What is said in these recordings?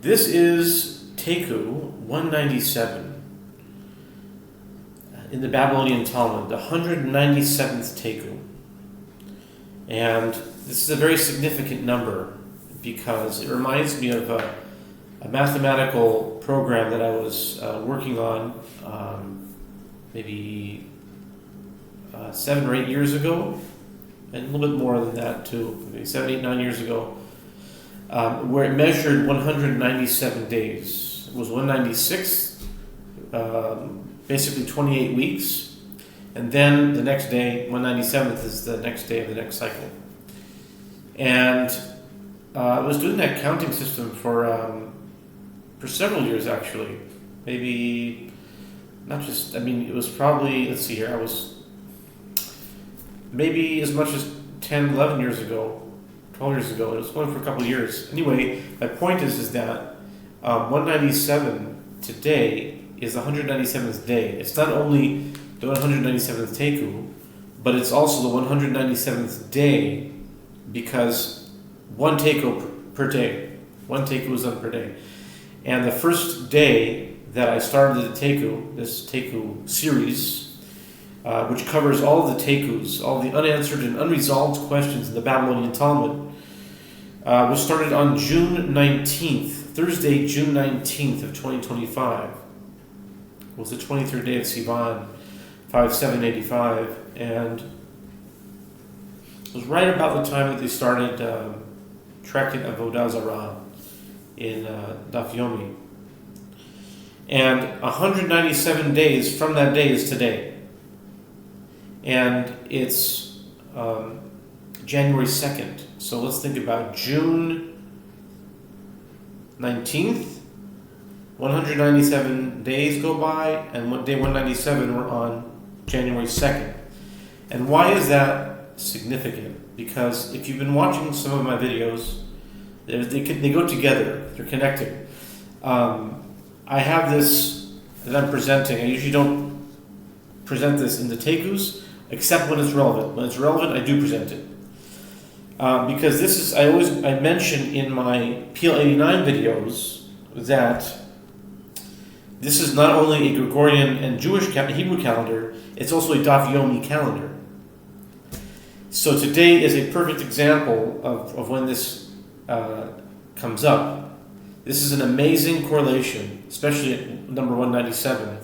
This is Taiku 197 in the Babylonian Talmud, the 197th Taiku. And this is a very significant number because it reminds me of a mathematical program that I was working on maybe 7 or 8 years ago, and a little bit more than that too, maybe 7, 8, 9 years ago, where it measured 197 days. It was 196, basically 28 weeks, and then the next day, 197th, is the next day of the next cycle. And I was doing that counting system for several years, actually. Maybe, not just, it was probably, let's see here, I was maybe as much as 10, 11 years ago, 12 years ago. It was going for a couple of years. Anyway, my point is that 197 today is the 197th day. It's not only the 197th Taiku, but it's also the 197th day, because one Taiku per day. One Taiku is done per day. And the first day that I started the Taiku, this Taiku series, which covers all of the Taikus, all the unanswered and unresolved questions in the Babylonian Talmud, was started on June 19th, Thursday, June 19th of 2025. It was the 23rd day of Sivan, 5785, and it was right about the time that they started tracking Avodah Zarah in Daf Yomi. And 197 days from that day is today. And it's January 2nd. So let's think about June 19th. 197 days go by, and day 197 we're on January 2nd. And why is that significant? Because if you've been watching some of my videos, they go together. They're connected. I have this that I'm presenting. I usually don't present this in the Taikus, except when it's relevant. When it's relevant, I do present it. Because this is, I mention in my PL89 videos that this is not only a Gregorian and Jewish Hebrew calendar, it's also a Daf Yomi calendar. So today is a perfect example of when this comes up. This is an amazing correlation, especially at number 197,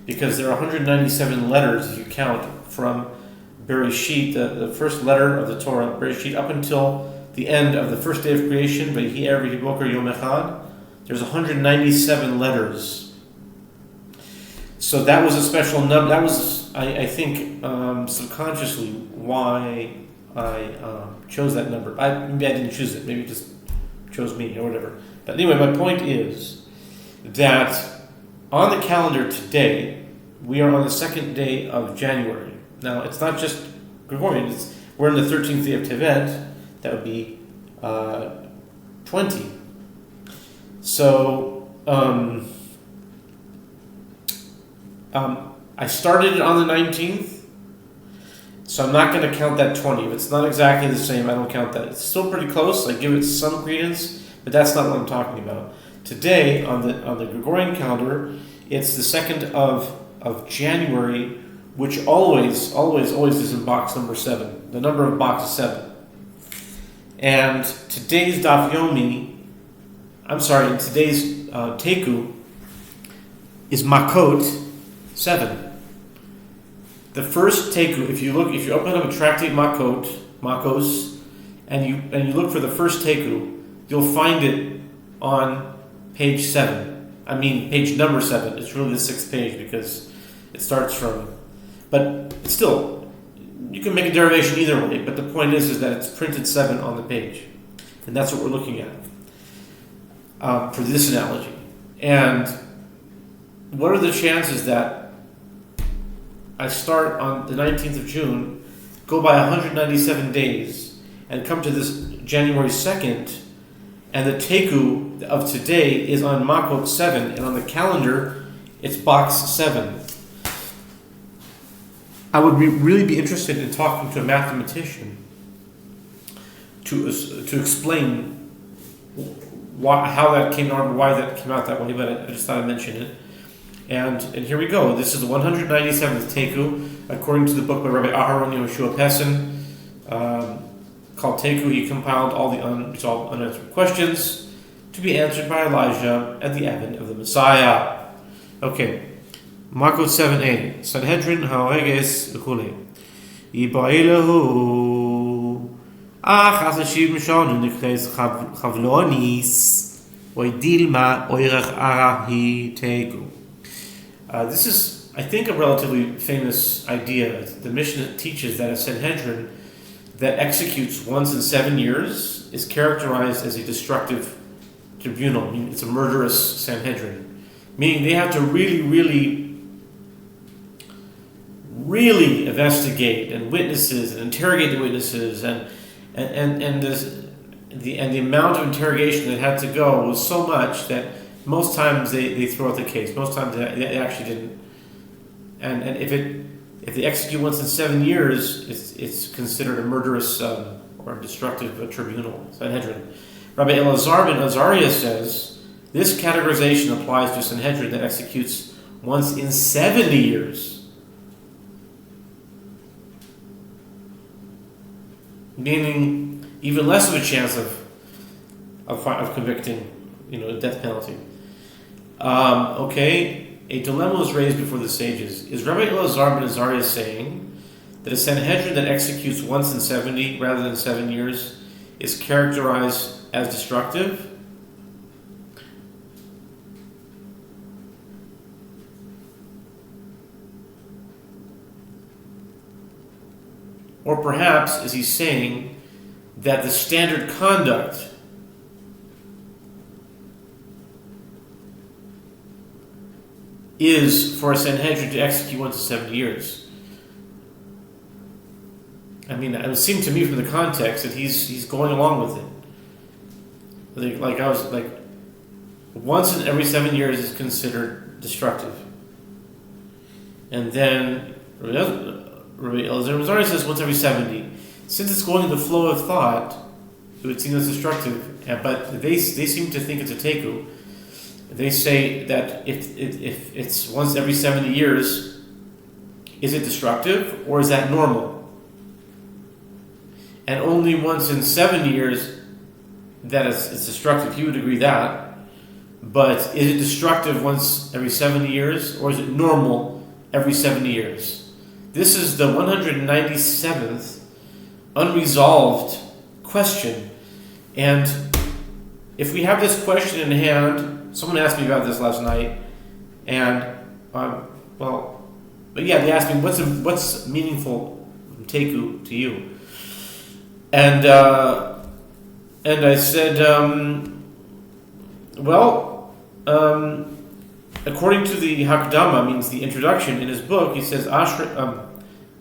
because there are 197 letters if you count from Bereshit, the first letter of the Torah, Bereshit, up until the end of the first day of creation, Vayhi Erev Vayhi Boker Yom Echad. There's 197 letters. So that was a special number. That was, I think, subconsciously why I chose that number. Maybe I didn't choose it. Maybe it just chose me or whatever. But anyway, my point is that on the calendar today, we are on the 2nd day of January. Now, it's not just Gregorian. We're in the 13th day of Tevet. That would be 20. So, I started it on the 19th, so I'm not going to count that 20. If it's not exactly the same, I don't count that. It's still pretty close. I give it some credence, but that's not what I'm talking about. Today, on the Gregorian calendar, it's the 2nd of January, which always is in box number 7. The number of box is 7. And today's Daf Yomi, today's Taiku is Makkot 7. The first Taiku, if you open up a tractate Makkos, and you look for the first Taiku, you'll find it on page 7. Page number 7. It's really the 6th page because it starts from. But still, you can make a derivation either way. But the point is that it's printed 7 on the page, and that's what we're looking at for this analogy. And what are the chances that I start on the 19th of June, go by 197 days, and come to this January 2nd, and the Taiku of today is on Makkot 7, and on the calendar, it's box 7. I would really be interested in talking to a mathematician to explain how that came out, why that came out that way, but I just thought I'd mention it. And here we go. This is the 197th Taiku, according to the book by Rabbi Aharon Yehoshua Pessin, called Taiku. He compiled all the unanswered questions to be answered by Elijah at the advent of the Messiah. Okay. Makkot 7a. Sanhedrin ha'oreges v'chulei. Yiba'ilahu. Chasashim shonu nikres chavlonis. Oidilma oirach arahi teiku. This is, I think, a relatively famous idea. The Mishnah teaches that a Sanhedrin that executes once in 7 years is characterized as a destructive tribunal. I mean, it's a murderous Sanhedrin. Meaning they have to really investigate and witnesses and interrogate the witnesses and the amount of interrogation that had to go was so much that most times they throw out the case. Most times they actually didn't. And if they execute once in 7 years, it's considered a murderous or a destructive tribunal, Sanhedrin. Rabbi Elazar ben Azariah says this categorization applies to a Sanhedrin that executes once in 70 years. Meaning even less of a chance of convicting, the death penalty. Okay, a dilemma was raised before the sages. Is Rabbi Elazar ben Azariah saying that a Sanhedrin that executes once in 70 rather than 7 years is characterized as destructive? Or perhaps is he saying that the standard conduct is for a Sanhedrin to execute once in 70 years? I mean, it would seem to me from the context that he's going along with it. Once in every 7 years is considered destructive. And then Rabbi Elazar says once every 70. Since it's going in the flow of thought, it would seem that's destructive. But they seem to think it's a teiku. They say that if it's once every 70 years, is it destructive or is that normal? And only once in 7 years that it's destructive. He would agree that. But is it destructive once every 70 years or is it normal every 70 years? This is the 197th unresolved question. And if we have this question in hand, someone asked me about this last night, and they asked me what's meaningful teiku to you, and I said, according to the Hakdama, means the introduction in his book, he says,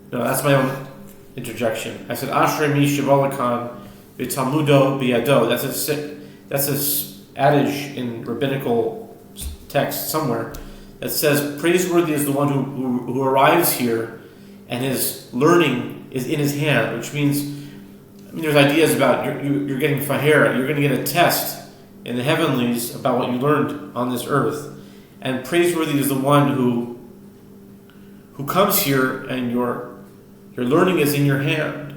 that's my own interjection. I said, Ashrei mi shivalakan v'talmudo biyado. That's a adage in rabbinical text somewhere that says, praiseworthy is the one who arrives here and his learning is in his hand, which means, there's ideas about you're getting fahera, you're going to get a test in the heavenlies about what you learned on this earth. And praiseworthy is the one who comes here and your learning is in your hand.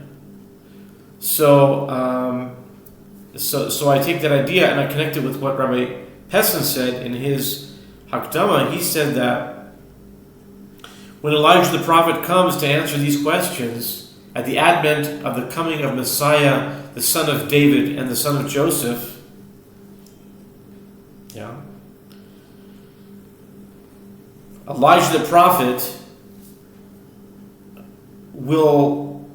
So I take that idea and I connect it with what Rabbi Pessin said in his Hakdama. He said that when Elijah the prophet comes to answer these questions at the advent of the coming of Messiah, the son of David and the son of Joseph, Elijah the prophet will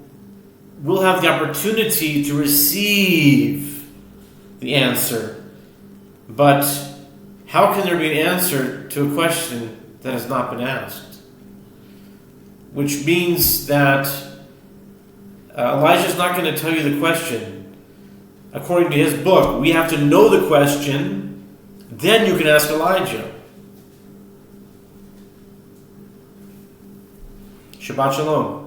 have the opportunity to receive the answer. But how can there be an answer to a question that has not been asked? Which means that Elijah is not going to tell you the question. According to his book, we have to know the question, then you can ask Elijah. Shabbat Shalom.